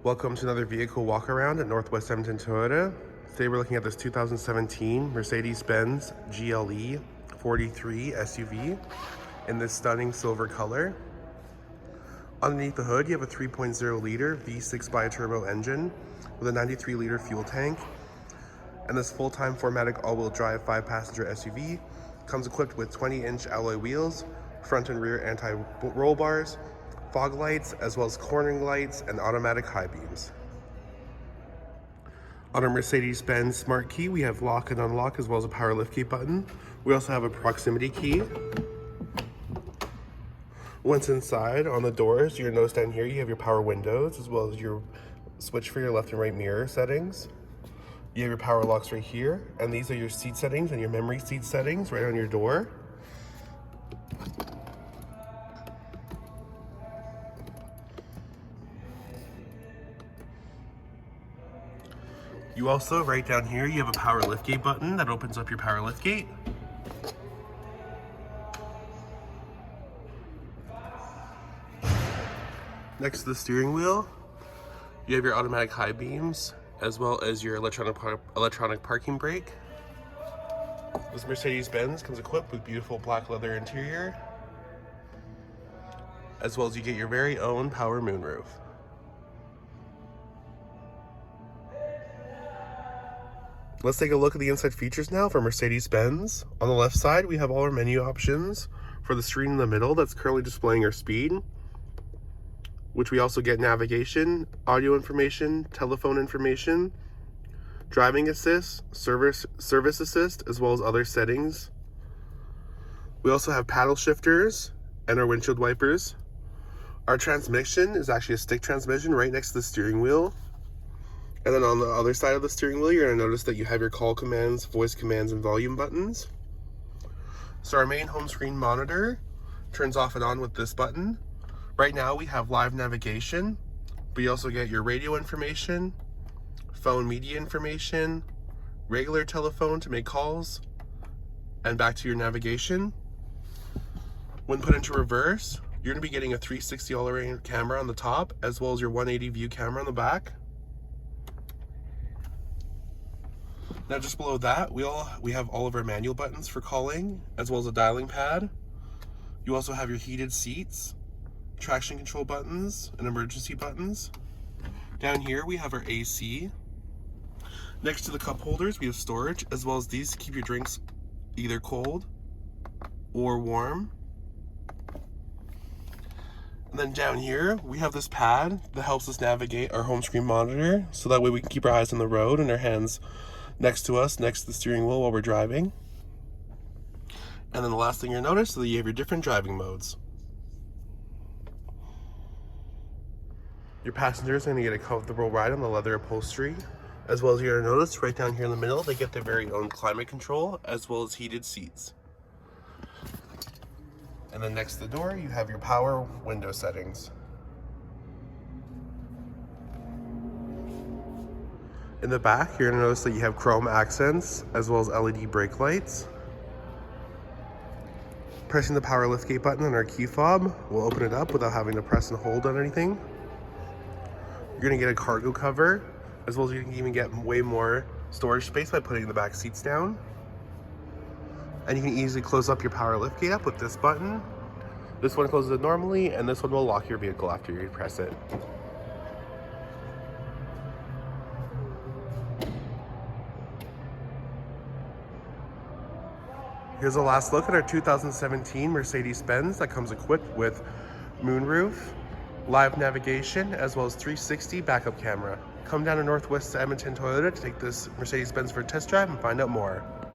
Welcome to another vehicle walk around at Northwest Edmonton Toyota. Today we're looking at this 2017 Mercedes-Benz GLE 43 SUV in this stunning silver color. Underneath the hood you have a 3.0 liter V6 bi-turbo engine with a 93 liter fuel tank, and this full-time 4MATIC all-wheel drive 5-passenger SUV comes equipped with 20-inch alloy wheels, front and rear anti-roll bars, fog lights, as well as cornering lights and automatic high beams. On our Mercedes-Benz Smart Key, we have lock and unlock as well as a power liftgate button. We also have a proximity key. Once inside, on the doors, you're gonna notice down here you have your power windows as well as your switch for your left and right mirror settings. You have your power locks right here, and these are your seat settings and your memory seat settings right on your door. You also, right down here, you have a power liftgate button that opens up your power liftgate. Next to the steering wheel, you have your automatic high beams, as well as your electronic parking brake. This Mercedes-Benz comes equipped with beautiful black leather interior, as well as you get your very own power moonroof. Let's take a look at the inside features now for Mercedes-Benz. On the left side, we have all our menu options for the screen in the middle that's currently displaying our speed, which we also get navigation, audio information, telephone information, driving assist, service assist, as well as other settings. We also have paddle shifters and our windshield wipers. Our transmission is actually a stick transmission right next to the steering wheel. And then on the other side of the steering wheel, you're going to notice that you have your call commands, voice commands, and volume buttons. So our main home screen monitor turns off and on with this button. Right now we have live navigation, but you also get your radio information, phone media information, regular telephone to make calls, and back to your navigation. When put into reverse, you're going to be getting a 360 all-around camera on the top, as well as your 180 view camera on the back. Now just below that, we have all of our manual buttons for calling, as well as a dialing pad. You also have your heated seats, traction control buttons, and emergency buttons. Down here we have our AC. Next to the cup holders we have storage, as well as these to keep your drinks either cold or warm. And then down here we have this pad that helps us navigate our home screen monitor, so that way we can keep our eyes on the road and our hands next to us, next to the steering wheel while we're driving. And then the last thing you'll notice is that you have your different driving modes. Your passengers are going to get a comfortable ride on the leather upholstery, as well as you're going to notice right down here in the middle they get their very own climate control as well as heated seats. And then next to the door you have your power window settings. In the back, you're going to notice that you have chrome accents as well as LED brake lights. Pressing the power liftgate button on our key fob will open it up without having to press and hold on anything. You're going to get a cargo cover, as well as you can even get way more storage space by putting the back seats down. And you can easily close up your power liftgate up with this button. This one closes it normally, and this one will lock your vehicle after you press it. Here's a last look at our 2017 Mercedes-Benz that comes equipped with moonroof, live navigation, as well as 360 backup camera. Come down to Northwest Edmonton Toyota to take this Mercedes-Benz for a test drive and find out more.